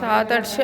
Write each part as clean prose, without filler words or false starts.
7-8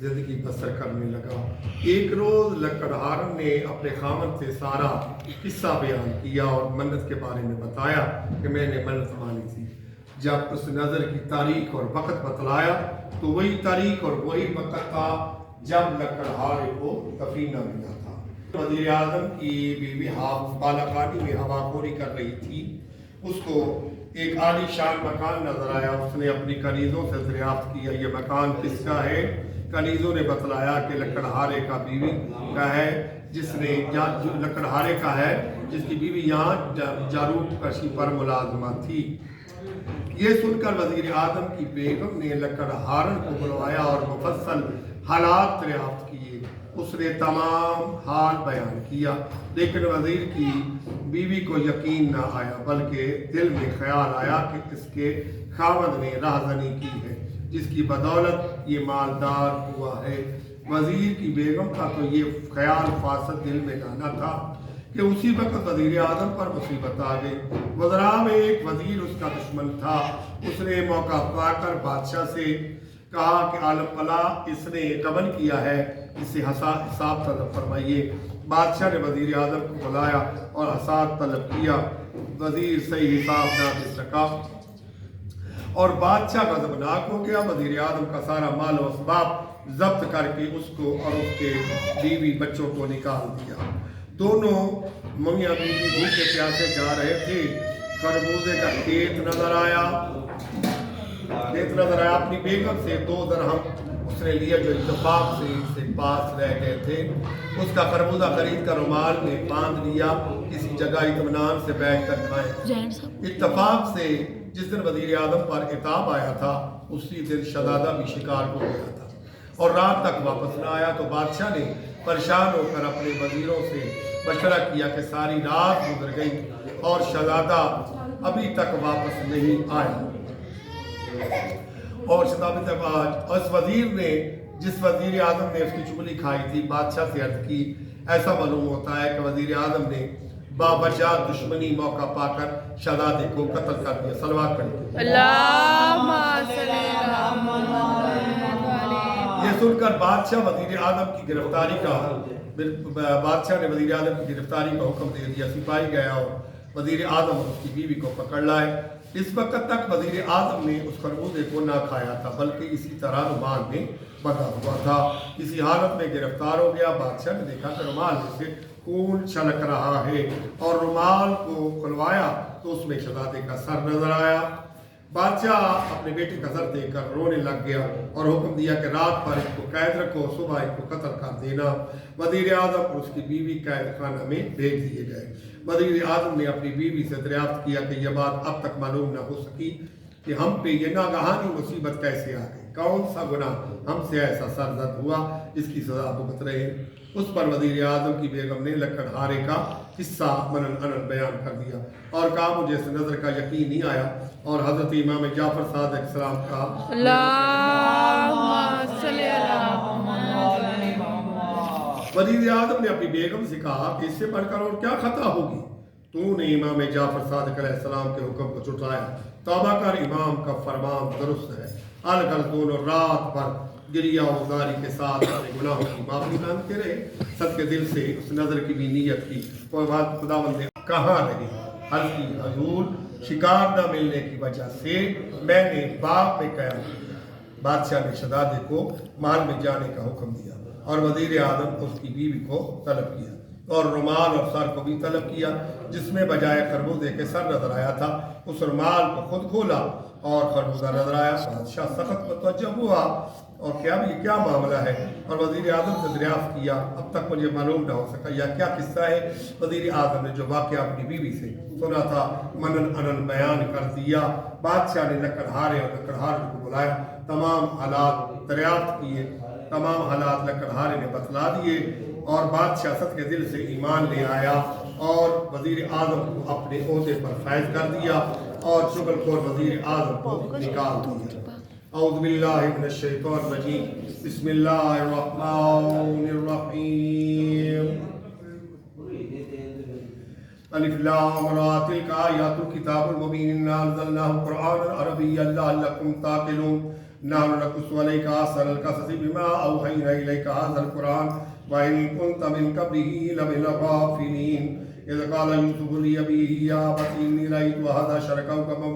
زندگی بسر کرنے لگا۔ ایک روز لکڑہارن نے اپنے خامن سے سارا قصہ بیان کیا اور منت کے بارے میں بتایا کہ میں نے منت مانی تھی۔ جب اس نظر کی تاریخ اور وقت بتلایا تو وہی تاریخ اور وہی وقت تھا جب لکڑہارے کو دفین نہ ملا تھا۔ وزیر اعظم کی بیوی بالاکانی میں ہوا خوری کر رہی تھی۔ اس کو ایک عالی شان مکان نظر آیا۔ اس نے اپنی کنیزوں سے دریافت کیا یہ مکان کس کا ہے؟ کنیزوں نے بتلایا کہ لکڑہارے کا بیوی کا ہے، لکڑہارے کا ہے جس کی بیوی یہاں جاروٹ کشی پر ملازمہ تھی۔ یہ سن کر وزیر اعظم کی بیگم نے لکڑہارن کو بلوایا اور مفصل حالات دریافت کیے۔ اس نے تمام حال بیان کیا، لیکن وزیر کی بیوی کو یقین نہ آیا، بلکہ دل میں خیال آیا کہ اس کے خاوند نے راہزنی کی ہے جس کی بدولت یہ مالدار ہوا ہے۔ وزیر کی بیگم کا تو یہ خیال فاسد دل میں لانا تھا کہ اسی وقت وزیر اعظم پر مصیبت آ گئی۔ وزراء میں ایک وزیر اس کا دشمن تھا۔ اس نے موقع پا کر بادشاہ سے کہا کہ عالم پلا اس نے قبل کیا ہے، اسے حساب طلب فرمائیے۔ بادشاہ نے وزیر اعظم کو بلایا اور حساب طلب کیا۔ وزیر صحیح حساب نہ دے سکا اور بادشاہ غضبناک ہو گیا۔ وزیر اعظم کا سارا مال و اسباب ضبط کر کے اس کو اور اس کے بیوی بچوں کو نکال دیا۔ دونوں میاں بیوی بھوکے پیاسے جا رہے تھے۔ خربوزے کا کھیت نظر آیا۔ اپنی بیگم سے 2 درہم اس نے لیا جو اتفاق سے اس سے پاس رہ گئے تھے۔ اس کا خربوزہ خرید کر رومال میں باندھ لیا، کسی جگہ اطمینان سے بیٹھ کر کھائیں۔ اتفاق سے جس دن وزیر اعظم پر عتاب آیا تھا اسی دن شہزادہ بھی شکار ہو گیا تھا اور رات تک واپس نہ آیا، تو بادشاہ نے پریشان ہو کر اپنے وزیروں سے مشورہ کیا کہ ساری رات گزر گئی اور شہزادہ ابھی تک واپس نہیں آیا۔ اور اس وزیر نے جس وزیر اعظم نے اس کی چگلی کھائی تھی بادشاہ سے عرض کی، ایسا معلوم ہوتا ہے کہ وزیر اعظم نے باوجہ دشمنی موقع پا کر شہزادے کو قتل کر دیا۔ صلوات پڑھیں۔ اللہم صلی علی محمد۔ یہ سن کر بادشاہ وزیر اعظم کی گرفتاری کا حکم دے دیا۔ سپاہی گیا اور وزیر اعظم اور اس کی بیوی کو پکڑ لائے۔ اس وقت تک وزیر اعظم نے اس خربوزے کو نہ کھایا تھا بلکہ اسی طرح رومال میں بندھا ہوا تھا۔ اسی حالت میں گرفتار ہو گیا۔ بادشاہ نے دیکھا کہ رومال میں سے خون چھلک رہا ہے اور رومال کو کھلوایا تو اس میں شہزادے کا سر نظر آیا۔ بادشاہ اپنے بیٹے کا سر دیکھ کر رونے لگ گیا اور حکم دیا کہ رات پر اس کو قید رکھو، صبح اس کو قتل کر دینا۔ وزیر اعظم اور اس کی بیوی قید خانہ میں بھیج دیے گئے۔ وزیر اعظم نے اپنی بیوی سے دریافت کیا کہ یہ بات اب تک معلوم نہ ہو سکی کہ ہم پہ یہ ناگہانی مصیبت کیسے آ گئی، کون سا گناہ ہم سے ایسا سرزد ہوا جس کی سزا بھگت رہے۔ اس پر وزیر اعظم کی بیگم نے لکڑہارے کا قصہ منن بیان کر دیا اور کہا مجھے اس نظر کا یقین نہیں آیا اور حضرت امام جعفر صادق السلام کا اللہم صلی علی محمد۔ وزیر اعظم نے اپنی بیگم سے کہا کہ اس سے بڑھ کر اور کیا خطا ہوگی؟ تو نے امام جعفر صادق علیہ السلام کے حکم کو جھٹلایا۔ توبہ کر، امام کا فرمان درست ہے۔ الغرض دونوں رات پر گریہ و زاری کے ساتھ اپنے گناہوں کی معافی مانگتے رہے۔ سب کے دل سے اس نظر کی بھی نیت کی، کوئی بات خداوند نے کہاں رہی؟ عرض کی حضور شکار نہ ملنے کی وجہ سے میں نے باغ میں قیام کیا۔ بادشاہ نے شہزادے کو محل میں جانے کا حکم دیا اور وزیر اعظم اس کی بیوی کو طلب کیا اور رومال اور سر کو بھی طلب کیا جس میں بجائے خربوزے کے سر نظر آیا تھا۔ اس رومال کو خود کھولا اور خربوزہ نظر آیا۔ بادشاہ سخت متوجہ ہوا اور کیا معاملہ ہے، اور وزیر اعظم سے دریافت کیا اب تک مجھے معلوم نہ ہو سکا یا کیا قصہ ہے۔ وزیر اعظم نے جو واقعہ اپنی بیوی سے سنا تھا منن بیان کر دیا۔ بادشاہ نے لکڑہارے اور لکڑہارے کو بلایا، تمام حالات دریافت کیے، تمام حالات لکڑہارے نے بتلا دیے اور بادشاہ سد کے دل سے ایمان لے آیا اور وزیر اعظم کو اپنے عہدے پر فائز کر دیا اور چغل خور وزیر اعظم کو نکال دیا۔ اعوذ باللہ من الشیطان الرجیم، بسم اللہ الرحمن الرحیم۔ الف لام را تلک آیات الکتاب المبین انا انزلناه قرآنا عربیا لعلکم تعقلون۔ نحن نقص عليك أحسن القصص بما أوحينا إليك هذا القرآن وإن كنت من قبله لمن الغافلين إذ قال يوسف لأبيه يا أبت إني رأيت أحد عشر كوكبا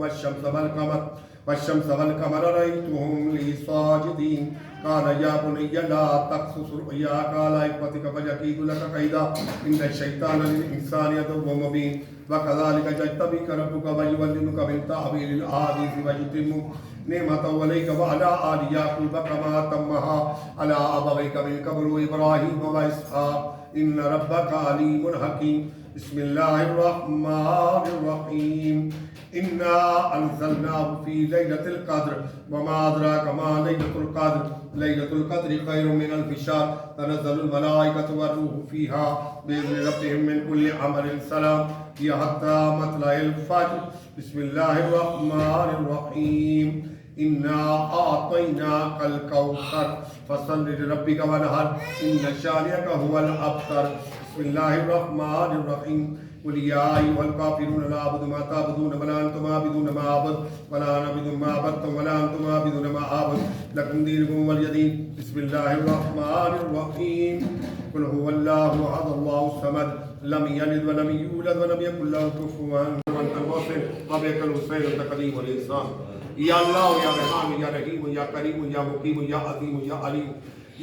والشمس والقمر رأيتهم لي ساجدين قال يا بني لا تقصص رؤياك على إخوتك فيكيد لك كيدا إن الشيطان للإنسان عدو مبين وكذلك يجتبيك ربك ويعلمك من تأويل الأحاديث ويتم نعمته عليك وعلى آل يعقوب كما أتمها على أبويك من قبل إبراهيم وإسحاق إن ربك عليم حكيم بسم الله الرحمن الرحيم إنا أنزلناه في ليلة القدر وما أدراك ما ليلة القدر ليلة القدر خير من ألف شهر تنزل الملائكة والروح فيها بإذن ربهم من كل عمل سلام هي حتى مطلع الفجر بسم الله الرحمن الرحيم إنا أعطيناك الكوثر فصل لربك وانحر إن شانئك هو الأبتر بسم الله الرحمن الرحيم قل يا أيها الكافرون لا أعبد ما تعبدون ولا أنتم عابدون ما أعبد ولا أنا عابد ما عبدتم ولا أنتم عابدون ما أعبد لكم دينكم ولي دين بسم الله الرحمن الرحيم قل هو الله أحد الله الصمد لم يلد ولم يولد ولم يكن له كفوا أنت المحسن وبك الحسين أنت قديم الإحسان یا اللہ یا رحمان یا رحیم یا کریم یا مقیم یا عظیم یا علیم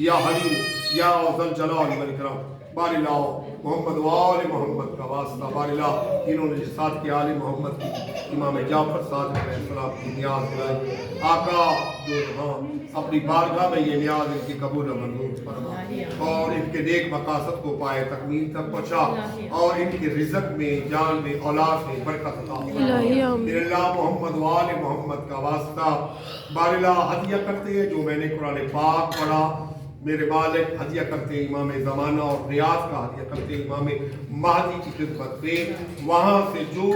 یا حلیم یا ذل جلال والاکرام بار اللہ محمد وآل محمد کا واسطہ بار اللہ انہوں نے ساتھ کے آل محمد کی امام جعفر صادق علیہ السلام کی نیاز دلائی آقا جو جہاں اپنی بارگاہ میں یہ نیاز ان کی قبول و منظور فرما اور ان کے نیک مقاصد کو پائے تکمیل تک پہنچا اور ان کے رزق میں جان میں اولاد میں برکت عطا فرما میرے اللہ محمد وآل محمد کا واسطہ بار اللہ ہدیہ کرتے ہیں جو میں نے قرآن پاک پڑھا میرے والد ہدیہ کرتے امام زمانہ اور ریاض کا ہدیہ کرتے امام مہدی کی خدمت پہ وہاں سے جو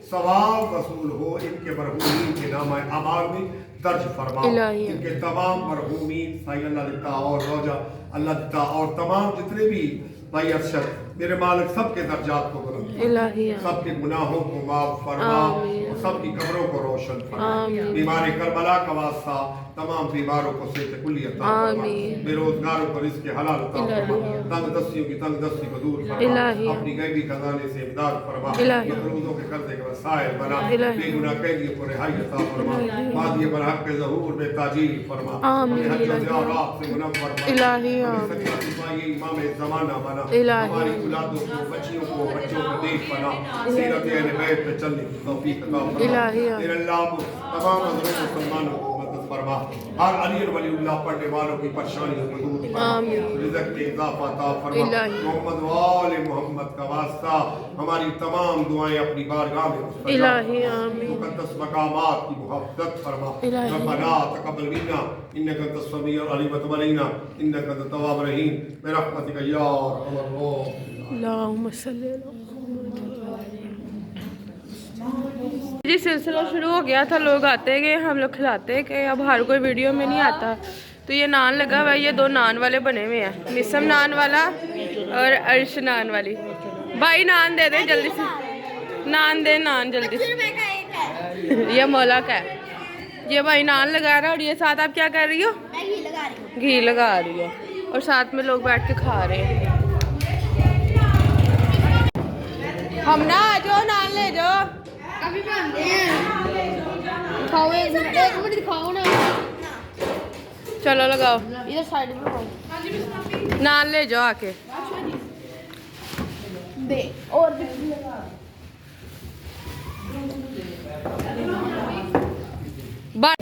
ثواب وصول ہو ان کے مرحومین کے نامہ اعمال میں درج فرما ان کے تمام مرحومین سائی اللہ دیتا اور روجہ اللہ دیتا اور تمام جتنے بھی بھائی ارشد میرے مالک سب کے درجات کو بلند سب کے گناہوں کو معاف فرما اور سب کی قبروں کو روشن فرما بیمار کربلا کا واسطہ تمام بیماروں کو صحت کلی عطا فرما بے روزگاروں کو رزق حلال عطا فرما تنگ دستیوں کی تنگ دستی کو دور فرما اپنی غیبی خزانے سے امداد فرما مقروضوں کے قرضے کا وسائل بنا بے گناہ قیدیوں کو رہائی عطا فرما ماضی برحق کے ظہور میں تاجیل فرما حج و زیارات سے منور فرما سکینہ صفائی امام زمانہ بنا ہماری اولادوں کو بچیوں کو بچوں کو دیکھ بنا سیرت اہل بیت پہ چلنے کی توفیق عطا فرما میرے اللہ تمام حضرت مسلمانوں کو مدد فرما ہر علی ولی اللہ پڑھنے والوں کی پریشانیوں کو دور فرما رزق میں اضافہ عطا فرما محمد وآل محمد کا واسطہ ہماری تمام دعائیں اپنی بارگاہ میں مستجاب مقدس مقامات کی محبت فرما ربنا تقبل منا انك انت السميع العليم وتب علينا انك انت التواب الرحيم برحمتك يا ارحم الراحمين اللهم صل جی سلسلہ شروع ہو گیا تھا لوگ آتے گئے ہم لوگ کھلاتے گئے اب ہر کوئی ویڈیو میں نہیں آتا تو یہ نان لگا ہوا ہے یہ دو نان والے بنے ہوئے ہیں مسم نان والا اور عرش نان والی بھائی نان دے دے جلدی سے نان دے نان جلدی سے یہ مولا کا ہے یہ بھائی نان لگا رہا ہے اور یہ ساتھ آپ کیا کر رہی ہو گھی لگا رہی ہو اور ساتھ میں لوگ بیٹھ کے کھا رہے ہیں ہم نہ آ جاؤ نان لے جاؤ ابھی بنتے ہیں دکھاؤ ایک منٹ دکھاؤ نا چلو لگاؤ ادھر سائڈ میں لگاؤ نان لے جاؤ آ کے دے اور بات